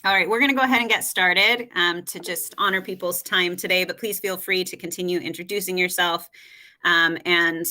All right, we're going to go ahead and get started to just honor people's time today, but please feel free to continue introducing yourself and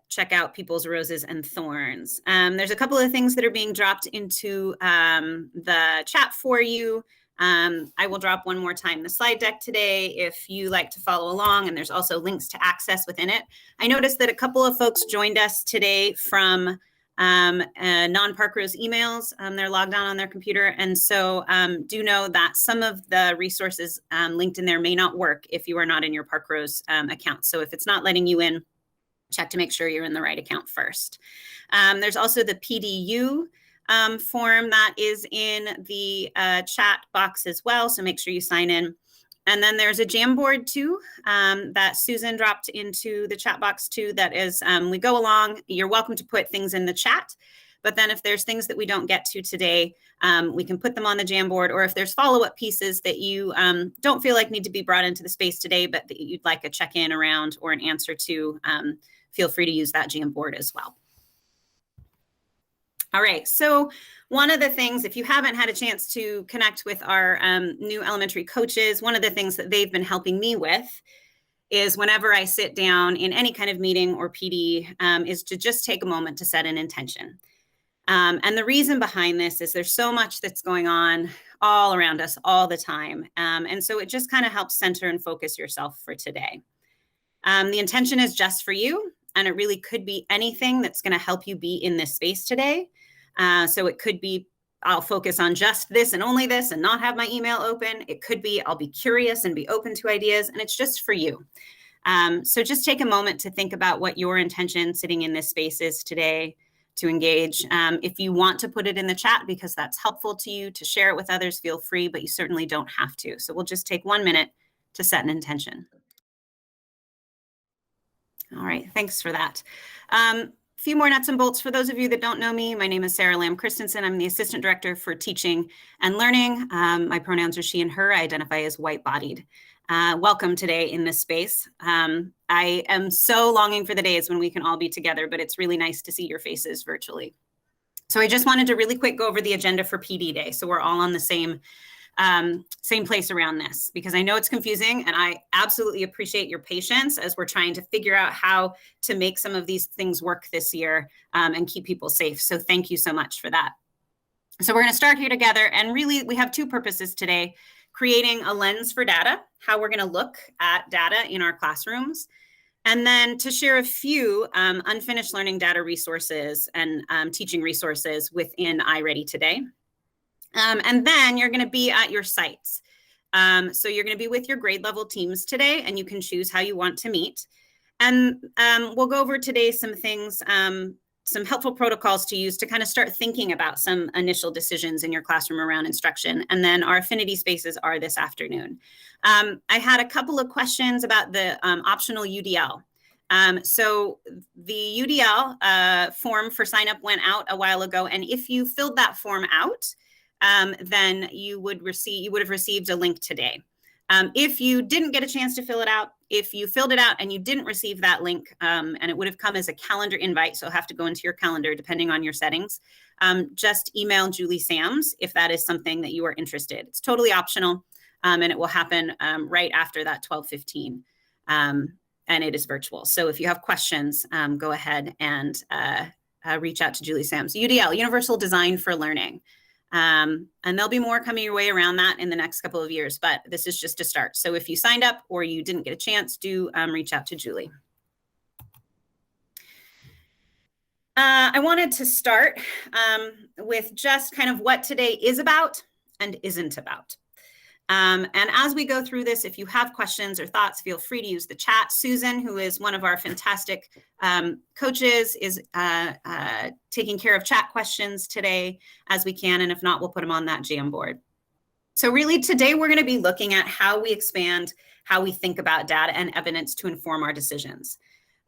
check out People's Roses and Thorns. There's a couple of things that are being dropped into the chat for you. I will drop one more time the slide deck today if you like to follow along, and there's also links to access within it. I noticed that a couple of folks joined us today from non-Park Rose emails. They're logged on their computer. And so do know that some of the resources linked in there may not work if you are not in your Park Rose account. So if it's not letting you in, check to make sure you're in the right account first. There's also the PDU form that is in the chat box as well. So make sure you sign in. And then there's a Jamboard too that Susan dropped into the chat box too. That is, we go along, you're welcome to put things in the chat. But then if there's things that we don't get to today, we can put them on the Jamboard. Or if there's follow-up pieces that you don't feel like need to be brought into the space today, but that you'd like a check-in around or an answer to, feel free to use that Jamboard as well. All right, so one of the things, if you haven't had a chance to connect with our new elementary coaches, one of the things that they've been helping me with is whenever I sit down in any kind of meeting or PD is to just take a moment to set an intention. And the reason behind this is there's so much that's going on all around us all the time. And so it just kind of helps center and focus yourself for today. The intention is just for you, and it really could be anything that's going to help you be in this space today. So it could be, I'll focus on just this and only this and not have my email open. It could be, I'll be curious and be open to ideas, and it's just for you. So just take a moment to think about what your intention sitting in this space is today to engage. If you want to put it in the chat because that's helpful to you to share it with others, feel free, but you certainly don't have to. So we'll just take 1 minute to set an intention. All right, thanks for that. Few more nuts and bolts for those of you that don't know me. My name is Sarah Lamb Christensen. I'm the Assistant Director for Teaching and Learning. My pronouns are she and her. I identify as white-bodied. Welcome today in this space. I am so longing for the days when we can all be together, but it's really nice to see your faces virtually. So I just wanted to really quick go over the agenda for PD Day, so we're all on the same place around this, because I know it's confusing, and I absolutely appreciate your patience as we're trying to figure out how to make some of these things work this year and keep people safe. So thank you so much for that. So we're going to start here together, and really we have two purposes today: creating a lens for data, how we're going to look at data in our classrooms, and then to share a few unfinished learning data resources and teaching resources within iReady today. And then you're going to be at your sites. So you're going to be with your grade level teams today, and you can choose how you want to meet. And we'll go over today some things, some helpful protocols to use to kind of start thinking about some initial decisions in your classroom around instruction. And then our affinity spaces are this afternoon. I had a couple of questions about the optional UDL. So the UDL form for sign up went out a while ago. And if you filled that form out, then you would have received a link today. If you didn't get a chance to fill it out, if you filled it out and you didn't receive that link, and it would have come as a calendar invite, so have to go into your calendar depending on your settings, just email Julie Sams if that is something that you are interested. It's totally optional, and it will happen right after that 12:15, and it is virtual. So if you have questions, go ahead and reach out to Julie Sams. UDL, Universal Design for Learning. And there'll be more coming your way around that in the next couple of years, but this is just a start. So if you signed up or you didn't get a chance, do reach out to Julie. I wanted to start with just kind of what today is about and isn't about. And as we go through this, if you have questions or thoughts, feel free to use the chat. Susan, who is one of our fantastic coaches, is taking care of chat questions today as we can. And if not, we'll put them on that Jamboard. So really today, we're going to be looking at how we expand how we think about data and evidence to inform our decisions.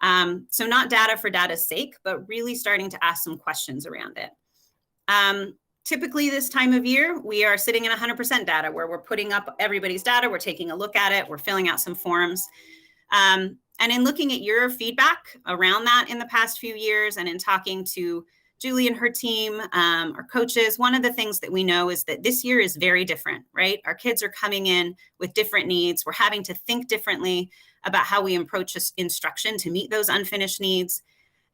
So not data for data's sake, but really starting to ask some questions around it. Typically this time of year, we are sitting in 100% data where we're putting up everybody's data, we're taking a look at it, we're filling out some forms. And in looking at your feedback around that in the past few years and in talking to Julie and her team, our coaches, one of the things that we know is that this year is very different, right? Our kids are coming in with different needs. We're having to think differently about how we approach instruction to meet those unfinished needs.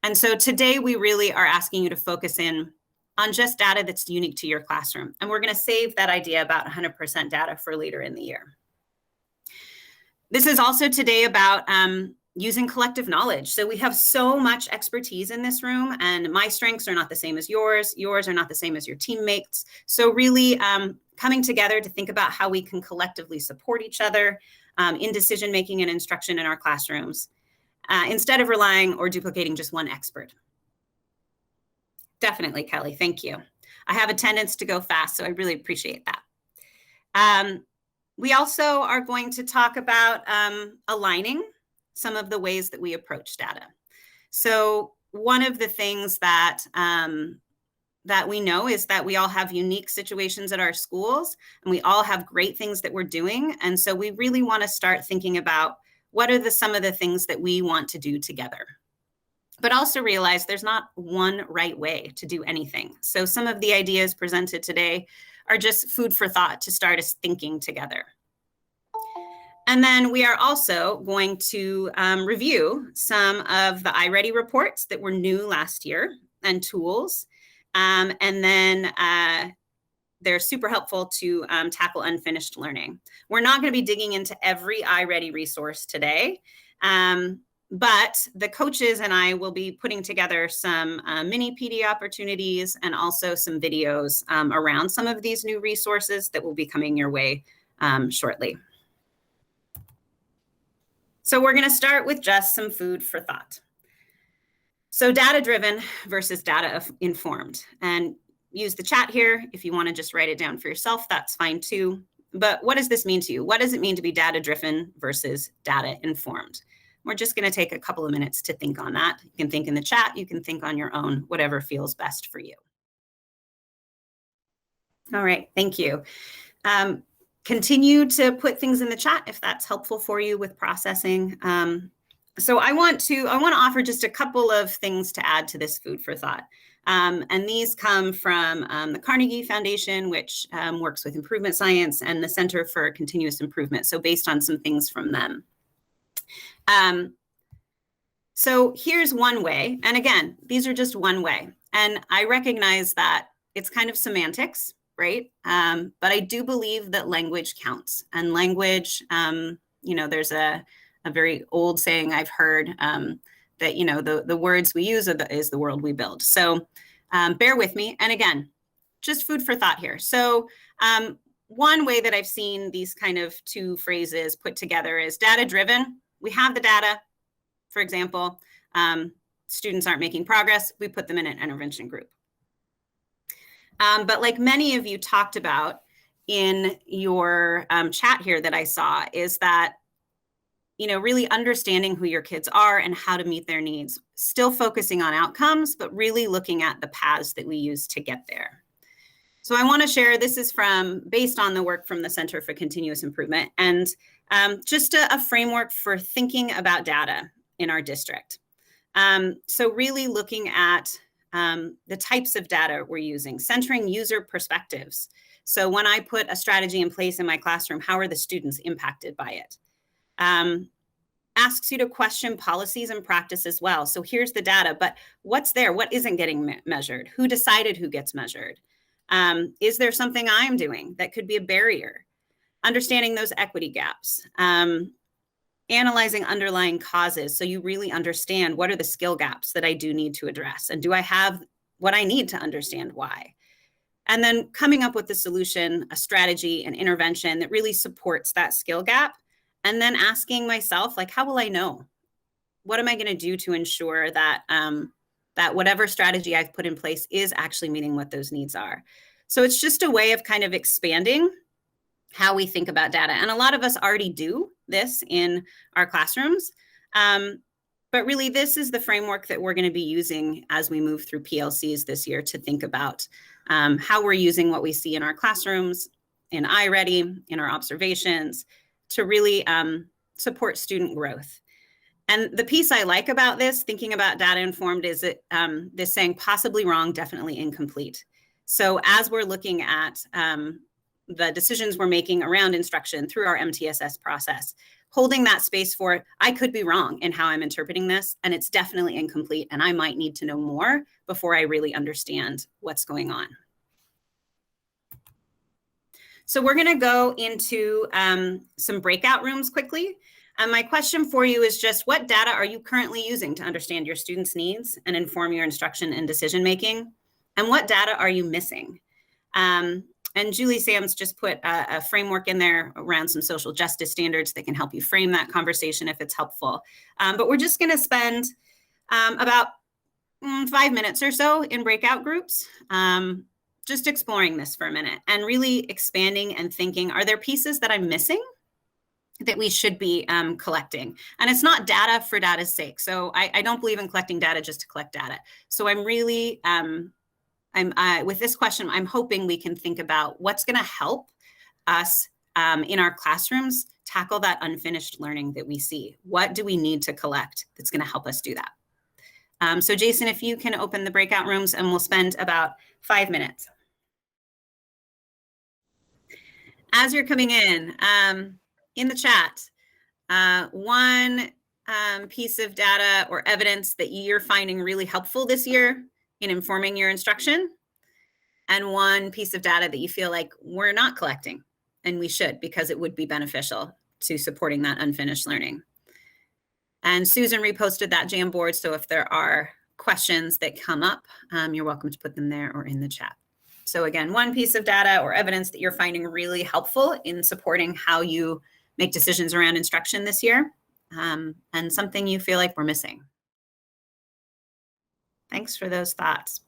And so today we really are asking you to focus in on just data that's unique to your classroom. And we're going to save that idea about 100% data for later in the year. This is also today about using collective knowledge. So we have so much expertise in this room, and my strengths are not the same as yours. Yours are not the same as your teammates. So really coming together to think about how we can collectively support each other in decision-making and instruction in our classrooms, instead of relying or duplicating just one expert. Definitely, Kelly, thank you. I have a tendency to go fast, so I really appreciate that. We also are going to talk about aligning some of the ways that we approach data. So one of the things that that we know is that we all have unique situations at our schools, and we all have great things that we're doing. And so we really want to start thinking about what are some of the things that we want to do together. But also realize there's not one right way to do anything. So some of the ideas presented today are just food for thought to start us thinking together. And then we are also going to review some of the iReady reports that were new last year and tools. And then they're super helpful to tackle unfinished learning. We're not going to be digging into every iReady resource today, but the coaches and I will be putting together some mini PD opportunities and also some videos around some of these new resources that will be coming your way shortly. So we're going to start with just some food for thought. So data-driven versus data-informed. And use the chat here. If you want to just write it down for yourself, that's fine too. But what does this mean to you? What does it mean to be data-driven versus data-informed? We're just going to take a couple of minutes to think on that. You can think in the chat. You can think on your own, whatever feels best for you. All right, thank you. Continue to put things in the chat if that's helpful for you with processing. So I want to offer just a couple of things to add to this food for thought. And these come from the Carnegie Foundation, which works with improvement science, and the Center for Continuous Improvement. So based on some things from them. So here's one way. And again, these are just one way. And I recognize that it's kind of semantics, right? But I do believe that language counts, and language, there's a very old saying I've heard that, the words we use is the world we build. So bear with me. And again, just food for thought here. So one way that I've seen these kind of two phrases put together is data driven. We have the data, for example, students aren't making progress. We put them in an intervention group. But like many of you talked about in your chat here that I saw, is that, really understanding who your kids are and how to meet their needs, still focusing on outcomes, but really looking at the paths that we use to get there. So I want to share, this is based on the work from the Center for Continuous Improvement, and just a framework for thinking about data in our district. So really looking at the types of data we're using, centering user perspectives. So when I put a strategy in place in my classroom, how are the students impacted by it? Asks you to question policies and practice as well. So here's the data, but what's there? What isn't getting measured? Who decided who gets measured? Is there something I'm doing that could be a barrier? Understanding those equity gaps. Analyzing underlying causes, so you really understand what are the skill gaps that I do need to address, and do I have what I need to understand why? And then coming up with a solution, a strategy, an intervention that really supports that skill gap, and then asking myself, like, how will I know? What am I going to do to ensure that that whatever strategy I've put in place is actually meeting what those needs are? So it's just a way of kind of expanding how we think about data. And a lot of us already do this in our classrooms. But really, this is the framework that we're going to be using as we move through PLCs this year to think about how we're using what we see in our classrooms, in iReady, in our observations, to really support student growth. And the piece I like about this, thinking about data informed, is that this saying possibly wrong, definitely incomplete. So as we're looking at the decisions we're making around instruction through our MTSS process, holding that space for, I could be wrong in how I'm interpreting this, and it's definitely incomplete, and I might need to know more before I really understand what's going on. So we're going to go into some breakout rooms quickly. My question for you is just, what data are you currently using to understand your students' needs and inform your instruction and decision making? And what data are you missing? And Julie Sams just put a framework in there around some social justice standards that can help you frame that conversation if it's helpful. But we're just going to spend about 5 minutes or so in breakout groups, just exploring this for a minute and really expanding and thinking, are there pieces that I'm missing that we should be collecting? And it's not data for data's sake. So I don't believe in collecting data just to collect data. So I'm really, with this question, I'm hoping we can think about what's going to help us in our classrooms tackle that unfinished learning that we see. What do we need to collect that's going to help us do that? So Jason, if you can open the breakout rooms, and we'll spend about 5 minutes. As you're coming in the chat, one piece of data or evidence that you're finding really helpful this year in informing your instruction, and one piece of data that you feel like we're not collecting and we should, because it would be beneficial to supporting that unfinished learning. And Susan reposted that Jamboard, so if there are questions that come up, you're welcome to put them there or in the chat. So again, one piece of data or evidence that you're finding really helpful in supporting how you make decisions around instruction this year, and something you feel like we're missing. Thanks for those thoughts.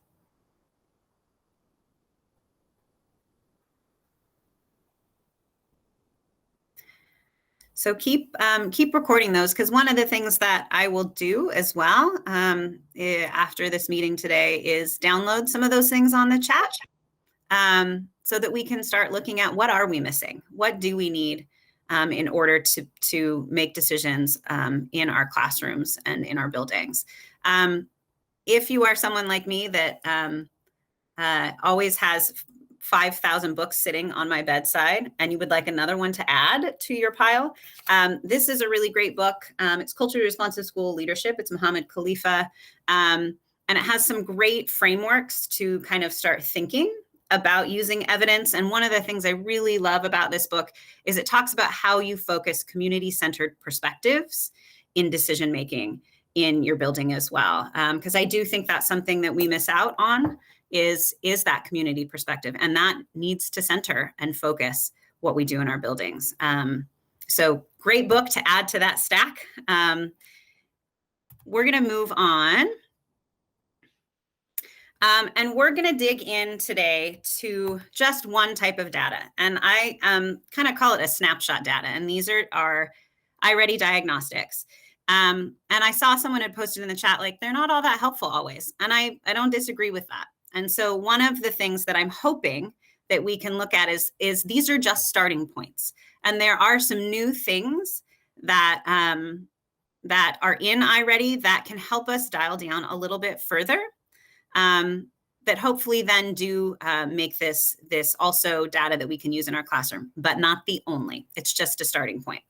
So keep recording those, because one of the things that I will do as well after this meeting today is download some of those things on the chat, so that we can start looking at what are we missing? What do we need in order to make decisions in our classrooms and in our buildings? If you are someone like me that always has 5,000 books sitting on my bedside and you would like another one to add to your pile, this is a really great book. It's Culturally Responsive School Leadership. It's Muhammad Khalifa. And it has some great frameworks to kind of start thinking about using evidence. And one of the things I really love about this book is it talks about how you focus community-centered perspectives in decision-making in your building as well. Because I do think that's something that we miss out on, is that community perspective. And that needs to center and focus what we do in our buildings. So great book to add to that stack. We're gonna move on. And we're going to dig in today to just one type of data. And I kind of call it a snapshot data. And these are iReady diagnostics. And I saw someone had posted in the chat, like, they're not all that helpful always. And I don't disagree with that. And so one of the things that I'm hoping that we can look at is these are just starting points. And there are some new things that that are in iReady that can help us dial down a little bit further. That hopefully then do make this also data that we can use in our classroom, but not the only. It's just a starting point.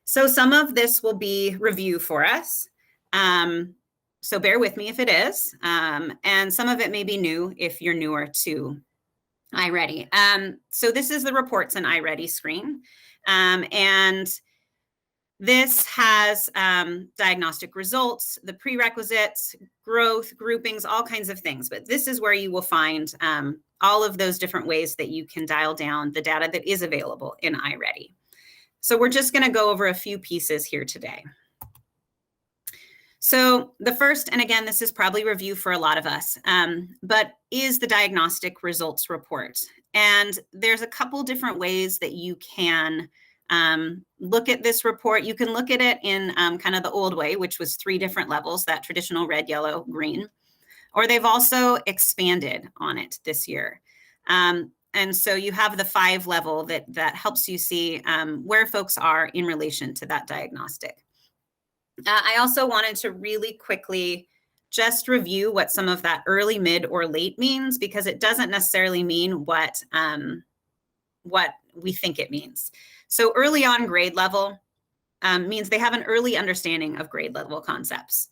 So some of this will be review for us. So bear with me if it is. And some of it may be new if you're newer to iReady. So this is the reports in iReady screen. And this has diagnostic results, the prerequisites, growth, groupings, all kinds of things. But this is where you will find all of those different ways that you can dial down the data that is available in iReady. So we're just going to go over a few pieces here today. So the first, and again, this is probably review for a lot of us, but is the diagnostic results report. And there's a couple different ways that you can look at this report. You can look at it in kind of the old way, which was 3 different levels, that traditional red, yellow, green, or they've also expanded on it this year. And so you have the 5 level that helps you see where folks are in relation to that diagnostic. I also wanted to really quickly just review what some of that early, mid, or late means, because it doesn't necessarily mean what we think it means. So early on grade level means they have an early understanding of grade level concepts.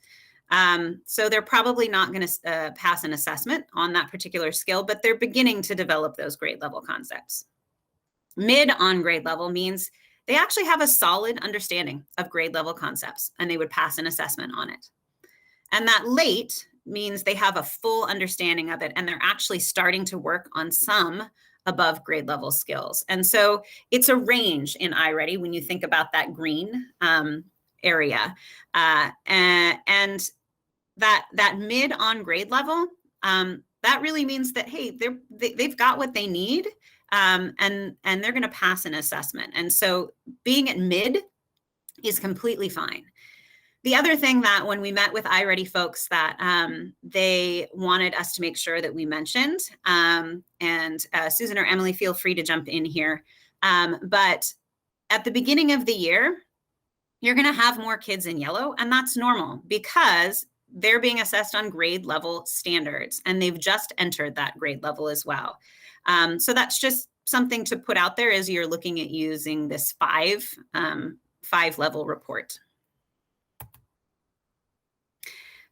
So they're probably not going to pass an assessment on that particular skill, but they're beginning to develop those grade level concepts. Mid on grade level means they actually have a solid understanding of grade level concepts and they would pass an assessment on it. And that late means they have a full understanding of it and they're actually starting to work on some above grade level skills. And so it's a range in iReady when you think about that green area. And that mid on grade level, that really means that, hey, they've got what they need, and they're going to pass an assessment. And so being at mid is completely fine. The other thing that when we met with iReady folks that they wanted us to make sure that we mentioned, and Susan or Emily, feel free to jump in here, but at the beginning of the year, you're going to have more kids in yellow, and that's normal because they're being assessed on grade level standards, and they've just entered that grade level as well. So that's just something to put out there as you're looking at using this five level report.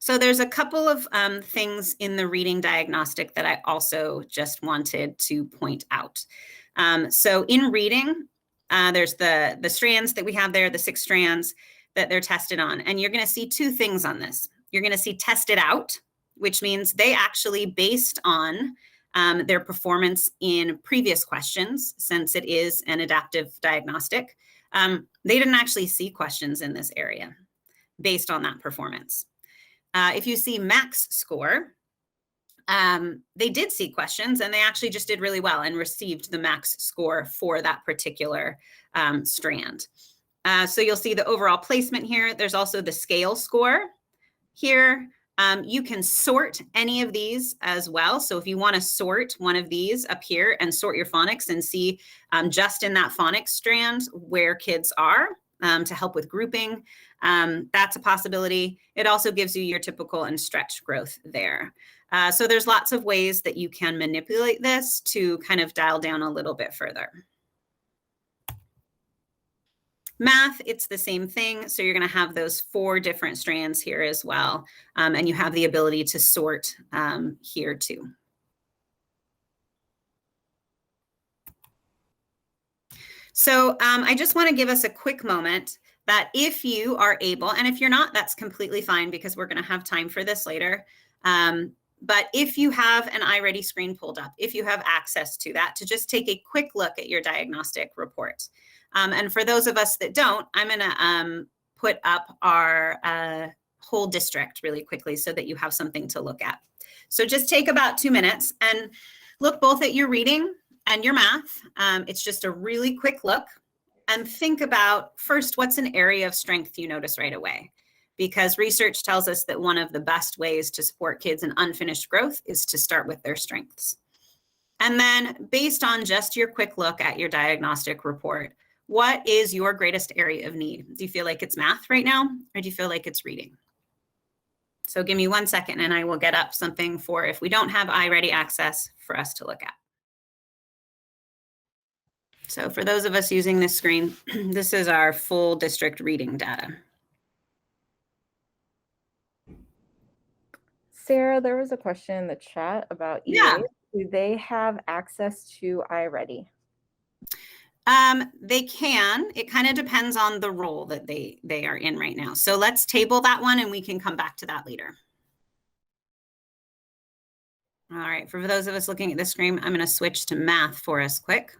So there's a couple of things in the reading diagnostic that I also just wanted to point out. So in reading, there's the strands that we have there, the 6 strands that they're tested on. And you're going to see 2 things on this. You're going to see tested out, which means they actually, based on their performance in previous questions, since it is an adaptive diagnostic, they didn't actually see questions in this area based on that performance. If you see max score, they did see questions and they actually just did really well and received the max score for that particular strand. So you'll see the overall placement here. There's also the scale score here. You can sort any of these as well. So if you want to sort one of these up here and sort your phonics and see just in that phonics strand where kids are, to help with grouping, that's a possibility. It also gives you your typical and stretch growth there. So there's lots of ways that you can manipulate this to kind of dial down a little bit further. Math, it's the same thing. So you're going to have those 4 different strands here as well. And you have the ability to sort here too. So I just want to give us a quick moment that if you are able, and if you're not, that's completely fine because we're going to have time for this later. But if you have an iReady screen pulled up, if you have access to that, to just take a quick look at your diagnostic report. And for those of us that don't, I'm going to put up our whole district really quickly so that you have something to look at. So just take about 2 minutes and look both at your reading and your math. It's just a really quick look, and think about first, what's an area of strength you notice right away? Because research tells us that one of the best ways to support kids in unfinished growth is to start with their strengths. And then based on just your quick look at your diagnostic report, what is your greatest area of need? Do you feel like it's math right now, or do you feel like it's reading? So give me 1 second and I will get up something for if we don't have iReady access for us to look at. So for those of us using this screen, this is our full district reading data. Sarah, there was a question in the chat about EAs. Yeah. Do they have access to iReady? They can. It kind of depends on the role that they are in right now. So let's table that one and we can come back to that later. All right, for those of us looking at the screen, I'm going to switch to math for us quick.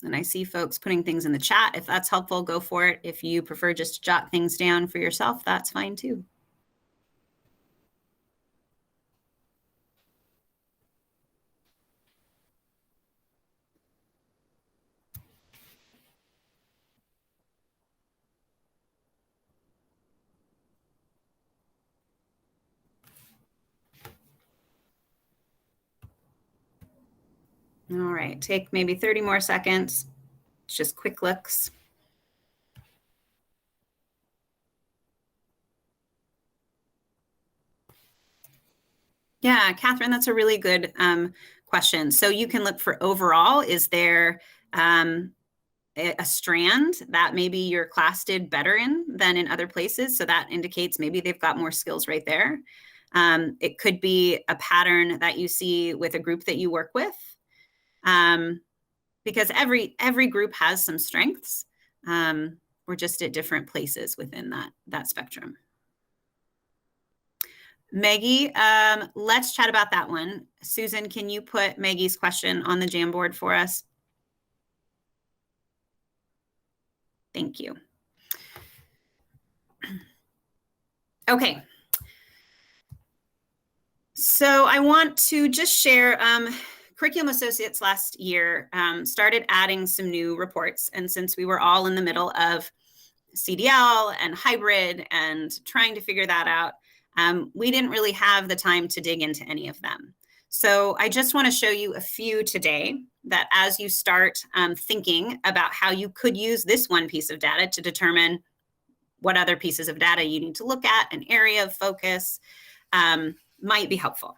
And I see folks putting things in the chat. If that's helpful, go for it. If you prefer just to jot things down for yourself, that's fine too. All right, take maybe 30 more seconds. It's just quick looks. Yeah, Catherine, that's a really good question. So you can look for overall, is there a strand that maybe your class did better in than in other places? So that indicates maybe they've got more skills right there. It could be a pattern that you see with a group that you work with, because every group has some strengths. We're just at different places within that spectrum. Maggie, let's chat about that one. Susan, can you put Maggie's question on the Jamboard for us? Thank you. Okay. So I want to just share, Curriculum Associates last year started adding some new reports. And since we were all in the middle of CDL and hybrid and trying to figure that out, we didn't really have the time to dig into any of them. So I just want to show you a few today that as you start thinking about how you could use this one piece of data to determine what other pieces of data you need to look at, an area of focus, might be helpful.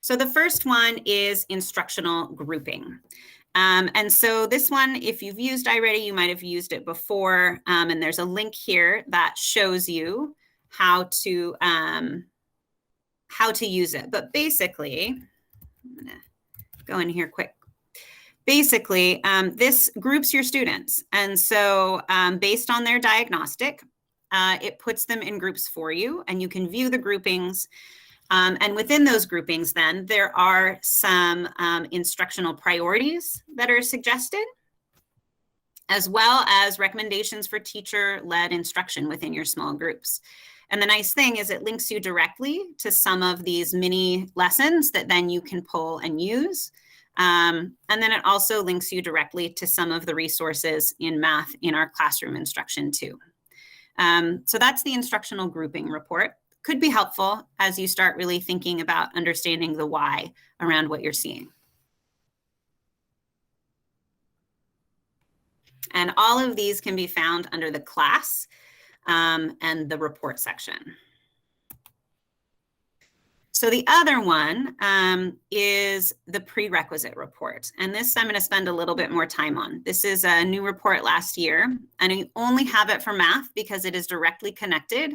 So the first one is instructional grouping. And so this one, if you've used iReady, you might have used it before. And there's a link here that shows you how to use it. But basically, I'm gonna go in here quick. Basically, this groups your students. And so based on their diagnostic, it puts them in groups for you, and you can view the groupings. And within those groupings, then, there are some instructional priorities that are suggested, as well as recommendations for teacher-led instruction within your small groups. And the nice thing is it links you directly to some of these mini lessons that then you can pull and use. And then it also links you directly to some of the resources in math in our classroom instruction too. So that's the instructional grouping report. Could be helpful as you start really thinking about understanding the why around what you're seeing. And all of these can be found under the class and the report section. So the other one is the prerequisite report. And this I'm going to spend a little bit more time on. This is a new report last year, and you only have it for math because it is directly connected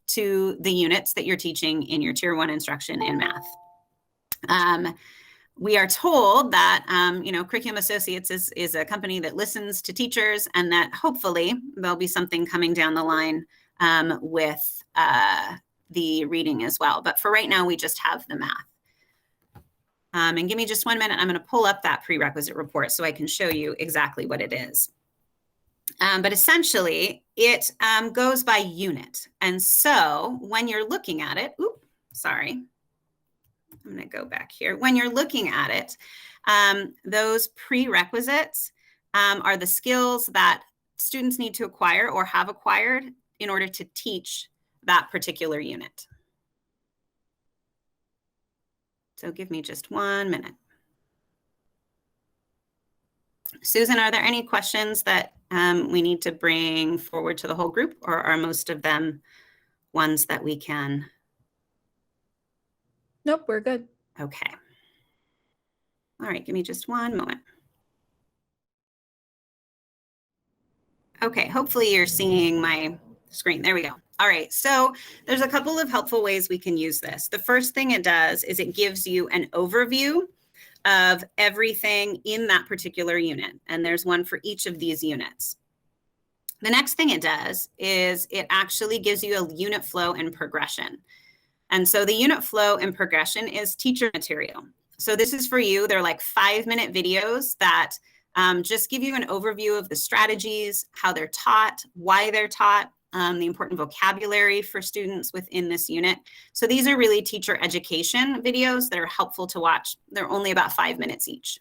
to the units that you're teaching in your Tier 1 instruction in math. We are told that Curriculum Associates is a company that listens to teachers, and that hopefully there'll be something coming down the line with the reading as well. But for right now, we just have the math. And give me just 1 minute. I'm going to pull up that prerequisite report so I can show you exactly what it is. But essentially, it goes by unit. And so when you're looking at it, I'm going to go back here. When you're looking at it, those prerequisites are the skills that students need to acquire or have acquired in order to teach that particular unit. So give me just 1 minute. Susan, are there any questions that we need to bring forward to the whole group, or are most of them ones that we can? Nope, we're good. Okay. All right, give me just 1 moment. Okay, hopefully you're seeing my screen. There we go. All right, so there's a couple of helpful ways we can use this. The first thing it does is it gives you an overview of everything in that particular unit. And there's one for each of these units. The next thing it does is it actually gives you a unit flow and progression. And so the unit flow and progression is teacher material. So this is for you. They're like 5-minute videos that just give you an overview of the strategies, how they're taught, why they're taught, the important vocabulary for students within this unit. So these are really teacher education videos that are helpful to watch. They're only about 5 minutes each.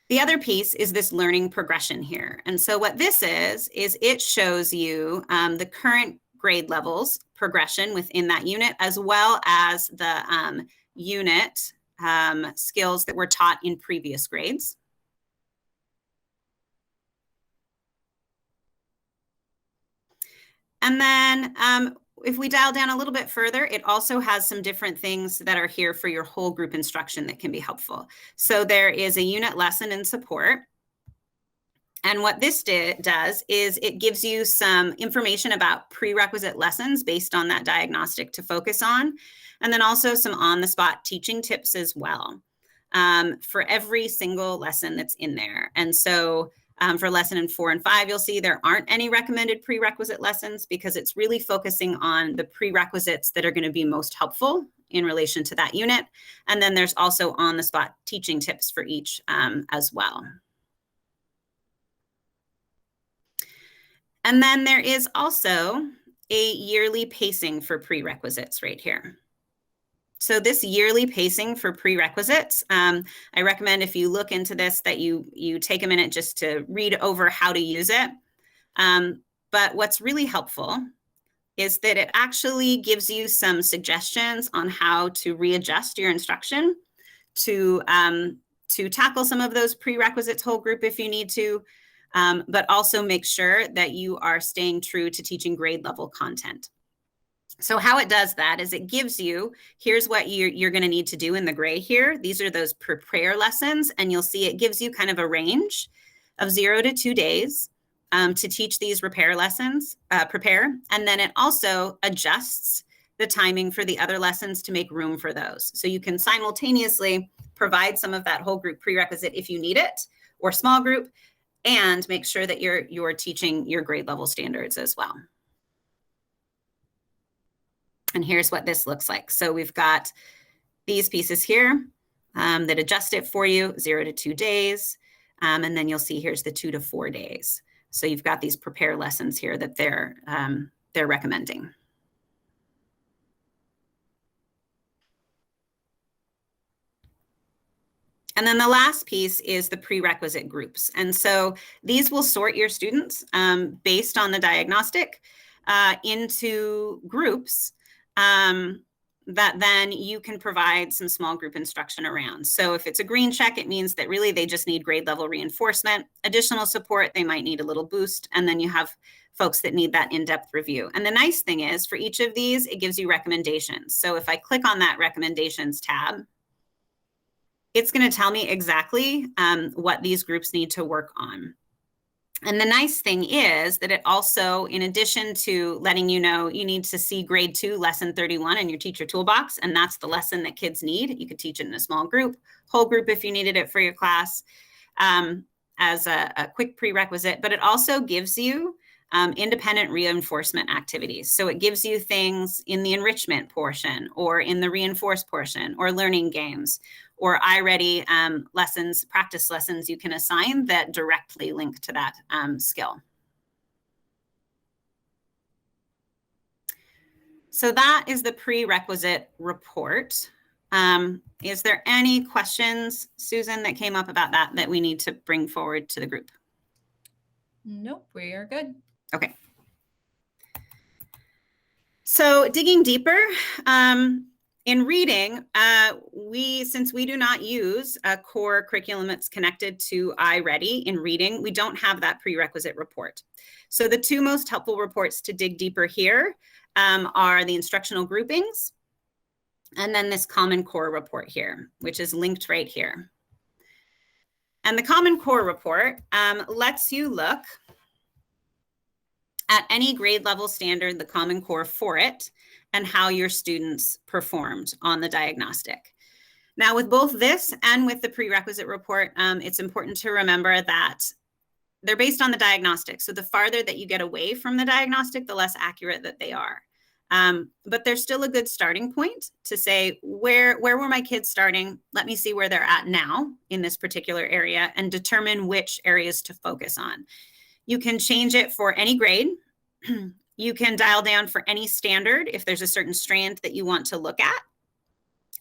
The other piece is this learning progression here. And so what this is it shows you the current grade levels progression within that unit, as well as the unit skills that were taught in previous grades. And then if we dial down a little bit further, it also has some different things that are here for your whole group instruction that can be helpful. So there is a unit lesson and support. And what this does is it gives you some information about prerequisite lessons based on that diagnostic to focus on, and then also some on-the-spot teaching tips as well for every single lesson that's in there. And so for lesson in 4 and 5, you'll see there aren't any recommended prerequisite lessons because it's really focusing on the prerequisites that are going to be most helpful in relation to that unit. And then there's also on-the-spot teaching tips for each as well. And then there is also a yearly pacing for prerequisites right here. So this yearly pacing for prerequisites, I recommend if you look into this that you take a minute just to read over how to use it. But what's really helpful is that it actually gives you some suggestions on how to readjust your instruction to tackle some of those prerequisites whole group if you need to, but also make sure that you are staying true to teaching grade level content. So how it does that is it gives you, here's what you're going to need to do in the gray here. These are those prepare lessons, and you'll see it gives you kind of a range of 0 to 2 days to teach these prepare lessons, and then it also adjusts the timing for the other lessons to make room for those. So you can simultaneously provide some of that whole group prerequisite if you need it, or small group, and make sure that you're teaching your grade level standards as well. And here's what this looks like. So we've got these pieces here that adjust it for you, 0 to 2 days. And then you'll see here's the 2 to 4 days. So you've got these prepare lessons here that they're recommending. And then the last piece is the prerequisite groups. And so these will sort your students based on the diagnostic into groups that then you can provide some small group instruction around. So if it's a green check, it means that really they just need grade level reinforcement, additional support, they might need a little boost, and then you have folks that need that in-depth review. And the nice thing is for each of these, it gives you recommendations. So if I click on that recommendations tab, it's going to tell me exactly what these groups need to work on. And the nice thing is that it also, in addition to letting you know you need to see grade 2, lesson 31 in your teacher toolbox, and that's the lesson that kids need. You could teach it in a small group, whole group if you needed it for your class as a quick prerequisite, but it also gives you independent reinforcement activities. So it gives you things in the enrichment portion or in the reinforce portion or learning games or iReady lessons, practice lessons you can assign that directly link to that skill. So that is the prerequisite report. Is there any questions, Susan, that came up about that we need to bring forward to the group? Nope, we are good. Okay. So digging deeper, in reading, since we do not use a core curriculum that's connected to iReady in reading, we don't have that prerequisite report. So the two most helpful reports to dig deeper here are the instructional groupings and then this Common Core report here, which is linked right here. And the Common Core report lets you look at any grade level standard, the Common Core for it, and how your students performed on the diagnostic. Now, with both this and with the prerequisite report, it's important to remember that they're based on the diagnostic. So the farther that you get away from the diagnostic, the less accurate that they are. But they're still a good starting point to say, where were my kids starting? Let me see where they're at now in this particular area and determine which areas to focus on. You can change it for any grade. You can dial down for any standard if there's a certain strand that you want to look at.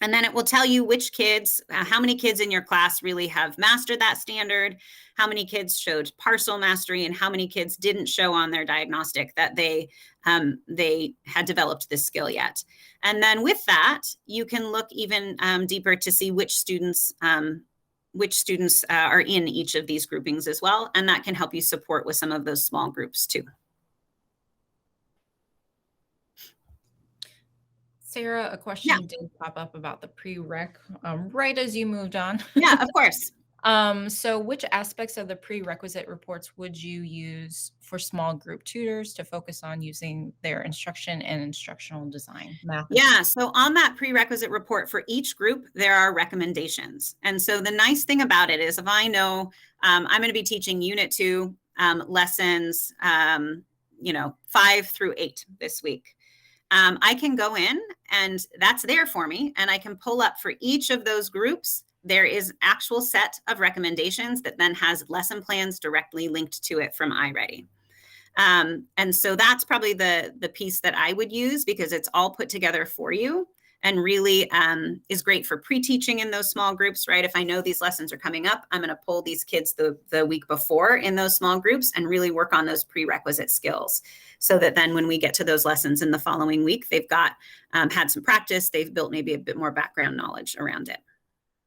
And then it will tell you which kids, how many kids in your class really have mastered that standard, how many kids showed partial mastery, and how many kids didn't show on their diagnostic that they had developed this skill yet. And then with that, you can look even deeper to see which students are in each of these groupings as well. And that can help you support with some of those small groups too. Sarah, a question did pop up about the prereq right as you moved on. Yeah, of course. So which aspects of the prerequisite reports would you use for small group tutors to focus on using their instruction and instructional design? Math. Yeah, so on that prerequisite report for each group, there are recommendations. And so the nice thing about it is if I know I'm going to be teaching Unit 2 lessons, 5 through 8 this week, I can go in and that's there for me. And I can pull up for each of those groups. There is actual set of recommendations that then has lesson plans directly linked to it from iReady. And so that's probably the piece that I would use because it's all put together for you and really is great for pre-teaching in those small groups, right? If I know these lessons are coming up, I'm going to pull these kids the week before in those small groups and really work on those prerequisite skills so that then when we get to those lessons in the following week, they've got had some practice, they've built maybe a bit more background knowledge around it.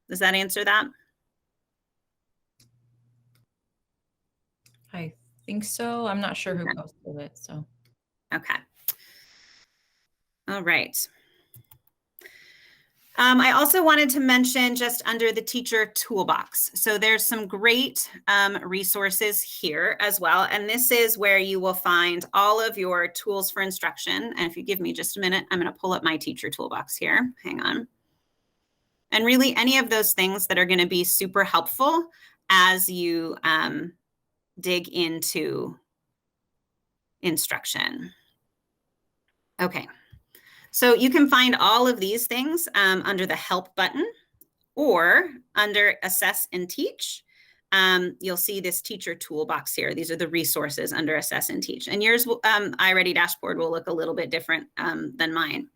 Does that answer that? I think so. I'm not sure who posted it, so. Okay. All right. I also wanted to mention just under the teacher toolbox. So there's some great resources here as well. And this is where you will find all of your tools for instruction. And if you give me just a minute, I'm going to pull up my teacher toolbox here. Hang on. And really any of those things that are going to be super helpful as you dig into instruction. Okay. So you can find all of these things under the help button or under assess and teach. You'll see this teacher toolbox here. These are the resources under assess and teach. And yours, iReady dashboard will look a little bit different than mine.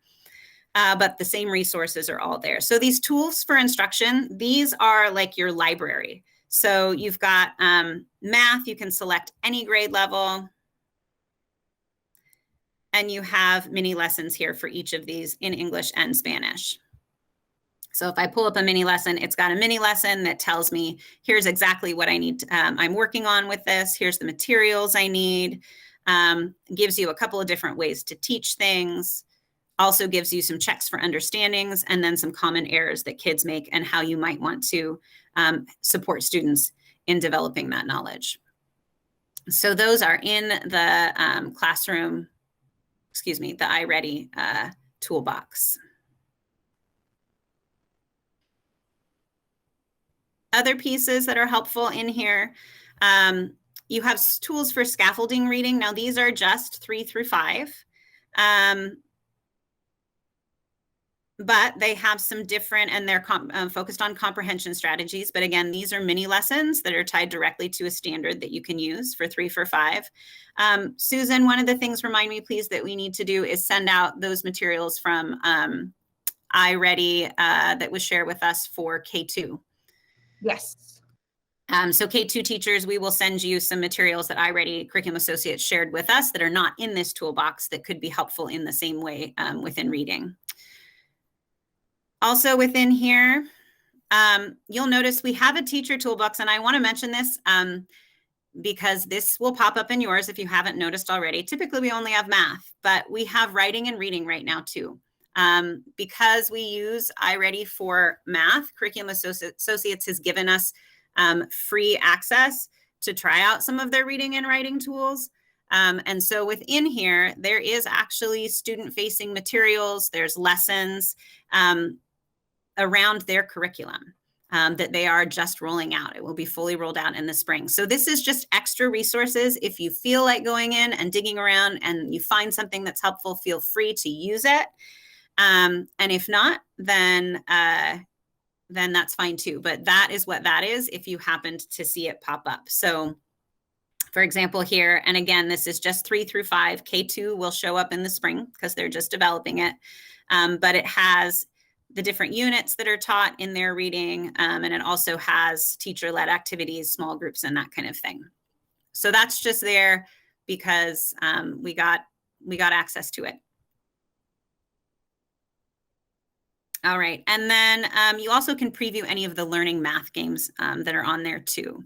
But the same resources are all there. So these tools for instruction, these are like your library. So you've got math, you can select any grade level. And you have mini lessons here for each of these in English and Spanish. So if I pull up a mini lesson, it's got a mini lesson that tells me, here's exactly what I need. I'm working on with this. Here's the materials I need. Gives you a couple of different ways to teach things. Also gives you some checks for understandings and then some common errors that kids make and how you might want to support students in developing that knowledge. So those are in the classroom, the iReady toolbox. Other pieces that are helpful in here, you have tools for scaffolding reading. Now these are just 3 through 5. But they have some different, and they're focused on comprehension strategies. But again, these are mini lessons that are tied directly to a standard that you can use for 3 for 5. Susan, one of the things, remind me please, that we need to do is send out those materials from iReady that was shared with us for K2. Yes. So K2 teachers, we will send you some materials that iReady Curriculum Associates shared with us that are not in this toolbox that could be helpful in the same way within reading. Also within here, you'll notice we have a teacher toolbox, and I want to mention this because this will pop up in yours if you haven't noticed already. Typically, we only have math, but we have writing and reading right now too. Because we use iReady for math, Curriculum Associates has given us free access to try out some of their reading and writing tools. And so within here, there is actually student-facing materials, there's lessons around their curriculum that they are just rolling out. It will be fully rolled out in the spring. So this is just extra resources. If you feel like going in and digging around and you find something that's helpful, feel free to use it. And if not, then that's fine too. But that is what that is if you happened to see it pop up. So for example here, and again, this is just 3 through 5. K2 will show up in the spring because they're just developing it. But it has the different units that are taught in their reading, and it also has teacher-led activities, small groups, and that kind of thing. So that's just there because we got access to it. All right, and then you also can preview any of the learning math games that are on there too.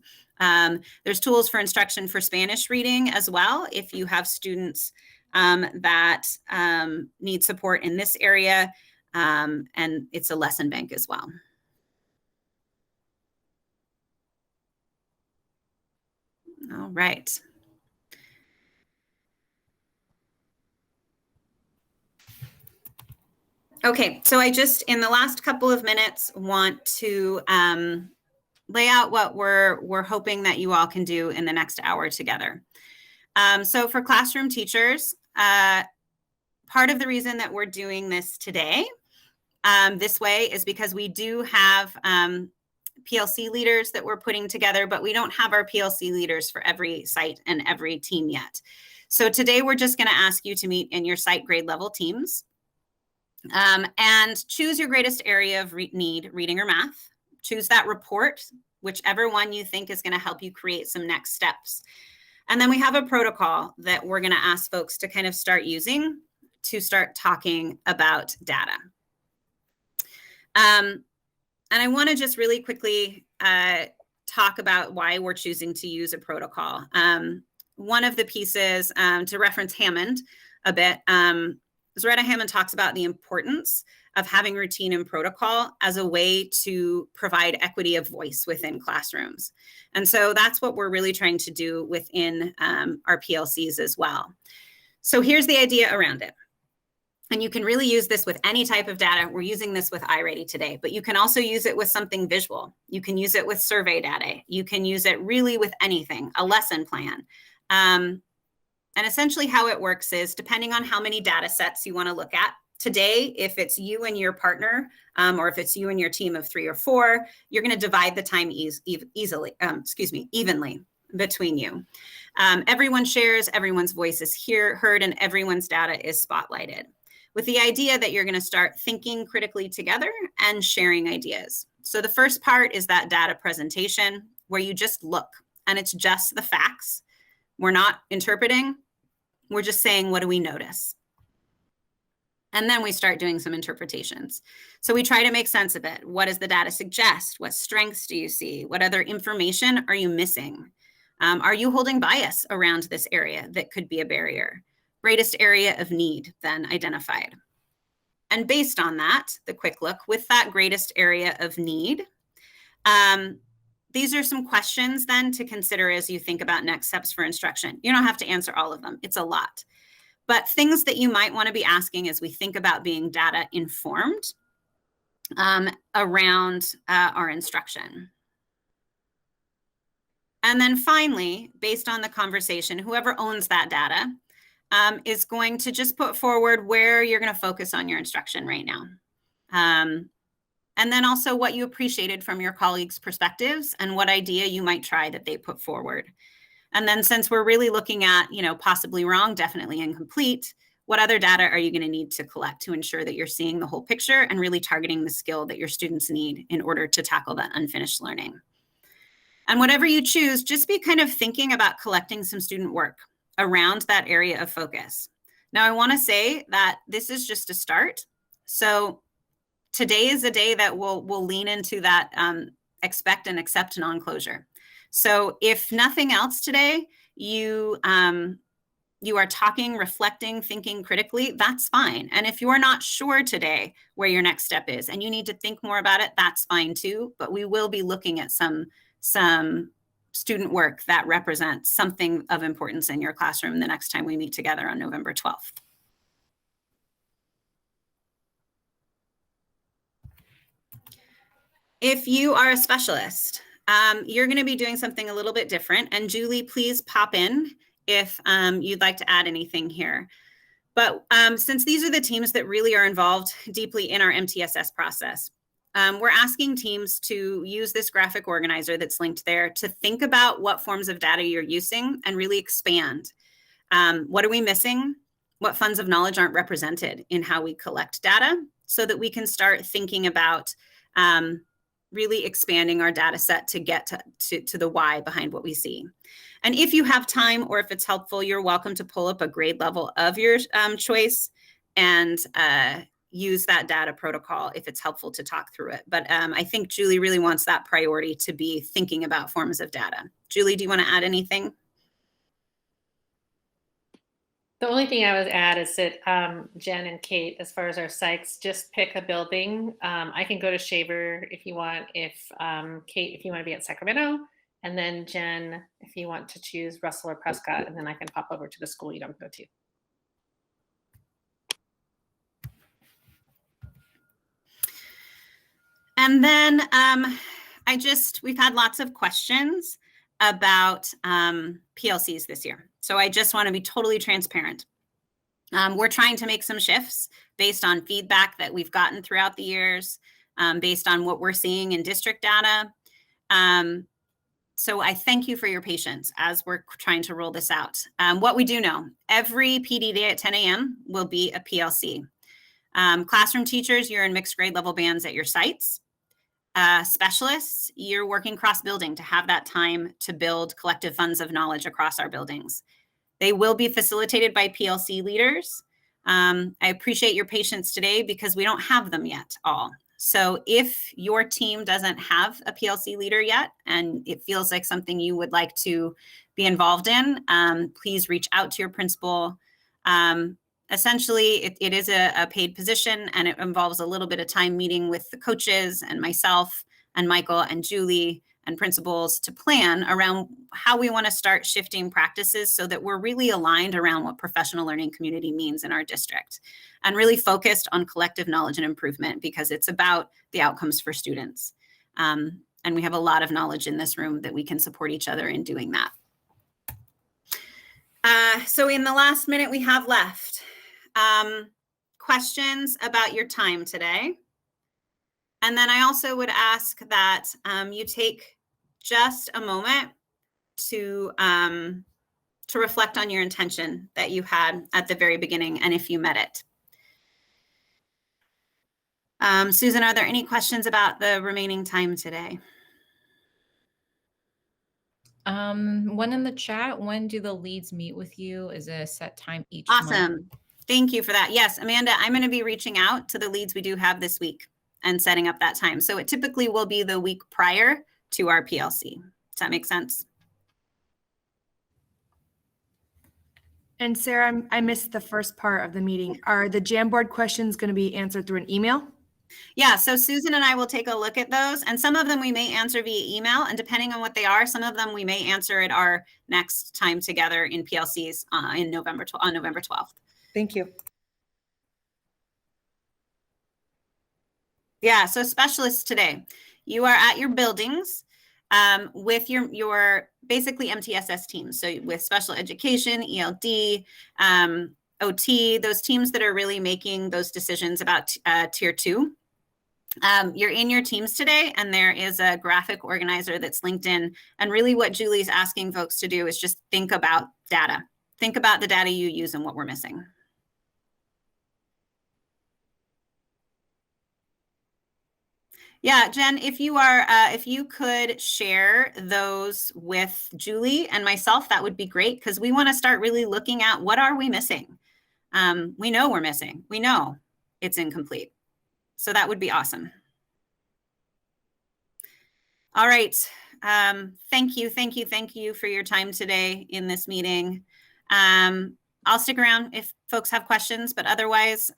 There's tools for instruction for Spanish reading as well if you have students that need support in this area, and it's a lesson bank as well. All right. Okay, so I just, in the last couple of minutes, want to lay out what we're hoping that you all can do in the next hour together. So for classroom teachers, part of the reason that we're doing this today this way is because we do have PLC leaders that we're putting together, but we don't have our PLC leaders for every site and every team yet. So today we're just going to ask you to meet in your site grade level teams. And choose your greatest area of need, reading or math. Choose that report, whichever one you think is going to help you create some next steps. And then we have a protocol that we're going to ask folks to kind of start using to start talking about data. And I want to just really quickly talk about why we're choosing to use a protocol. One of the pieces, to reference Hammond a bit, Zaretta Hammond talks about the importance of having routine and protocol as a way to provide equity of voice within classrooms. And so that's what we're really trying to do within our PLCs as well. So here's the idea around it. And you can really use this with any type of data. We're using this with iReady today, but you can also use it with something visual. You can use it with survey data. You can use it really with anything, a lesson plan. And essentially how it works is depending on how many data sets you want to look at. Today, if it's you and your partner, or if it's you and your team of 3 or 4, you're going to divide the time evenly between you. Everyone shares, everyone's voice is heard, and everyone's data is spotlighted, with the idea that you're going to start thinking critically together and sharing ideas. So the first part is that data presentation where you just look and it's just the facts. We're not interpreting, we're just saying, what do we notice? And then we start doing some interpretations. So we try to make sense of it. What does the data suggest? What strengths do you see? What other information are you missing? Are you holding bias around this area that could be a barrier? Greatest area of need then identified. And based on that, the quick look with that greatest area of need, these are some questions then to consider as you think about next steps for instruction. You don't have to answer all of them. It's a lot. But things that you might want to be asking as we think about being data informed around our instruction. And then finally, based on the conversation, whoever owns that data is going to just put forward where you're going to focus on your instruction right now. And then also what you appreciated from your colleagues' perspectives and what idea you might try that they put forward. And then since we're really looking at, possibly wrong, definitely incomplete, what other data are you going to need to collect to ensure that you're seeing the whole picture and really targeting the skill that your students need in order to tackle that unfinished learning? And whatever you choose, just be kind of thinking about collecting some student work around that area of focus. Now, I want to say that this is just a start. So today is a day that we'll lean into that expect and accept non-closure. So if nothing else today, you are talking, reflecting, thinking critically, that's fine. And if you're not sure today where your next step is and you need to think more about it, that's fine too. But we will be looking at some student work that represents something of importance in your classroom the next time we meet together on November 12th. If you are a specialist, you're going to be doing something a little bit different. And Julie, please pop in if you'd like to add anything here. But since these are the teams that really are involved deeply in our MTSS process, we're asking teams to use this graphic organizer that's linked there to think about what forms of data you're using and really expand. What are we missing? what funds of knowledge aren't represented in how we collect data, so that we can start thinking about really expanding our data set to get to the why behind what we see. And if you have time, or if it's helpful, you're welcome to pull up a grade level of your choice and use that data protocol if it's helpful to talk through it. But I think Julie really wants that priority to be thinking about forms of data. Julie, do you want to add anything? The only thing I would add is that Jen and Kate, as far as our sites, just pick a building. I can go to Shaver if you want, Kate, if you want to be at Sacramento, and then Jen, if you want to choose Russell or Prescott, and then I can pop over to the school you don't go to. And then we've had lots of questions about PLCs this year. So I just want to be totally transparent. We're trying to make some shifts based on feedback that we've gotten throughout the years, based on what we're seeing in district data. So I thank you for your patience as we're trying to roll this out. What we do know, every PD day at 10 a.m. will be a PLC. Classroom teachers, you're in mixed grade level bands at your sites. Specialists, you're working cross-building to have that time to build collective funds of knowledge across our buildings. They will be facilitated by PLC leaders. I appreciate your patience today because we don't have them yet all. So if your team doesn't have a PLC leader yet, and it feels like something you would like to be involved in, please reach out to your principal. Essentially, it is a paid position, and it involves a little bit of time meeting with the coaches and myself and Michael and Julie and principals to plan around how we want to start shifting practices so that we're really aligned around what professional learning community means in our district, and really focused on collective knowledge and improvement, because it's about the outcomes for students. And we have a lot of knowledge in this room that we can support each other in doing that. So in the last minute we have left, questions about your time today. And then I also would ask that you take just a moment to reflect on your intention that you had at the very beginning, and if you met it. Susan, are there any questions about the remaining time today? One in the chat, when do the leads meet with you? Is it a set time each month? Awesome. Thank you for that. Yes, Amanda, I'm going to be reaching out to the leads we do have this week and setting up that time. So it typically will be the week prior to our PLC. Does that make sense? And Sarah, I missed the first part of the meeting. Are the Jamboard questions going to be answered through an email? Yeah, so Susan and I will take a look at those, and some of them we may answer via email, and depending on what they are, some of them we may answer at our next time together in PLCs on November 12th. Thank you. Yeah, so specialists today, you are at your buildings with your basically MTSS teams. So with special education, ELD, OT, those teams that are really making those decisions about tier 2. You're in your teams today, and there is a graphic organizer that's linked in. And really what Julie's asking folks to do is just think about data. Think about the data you use and what we're missing. Yeah, Jen, if you could share those with Julie and myself, that would be great, because we want to start really looking at what are we missing. We know we're missing. We know it's incomplete. So that would be awesome. All right. Thank you for your time today in this meeting. I'll stick around if folks have questions, but otherwise,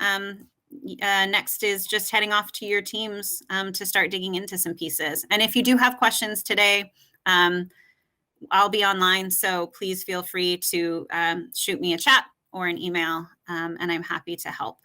next is just heading off to your teams to start digging into some pieces. And if you do have questions today, I'll be online, so please feel free to shoot me a chat or an email, and I'm happy to help.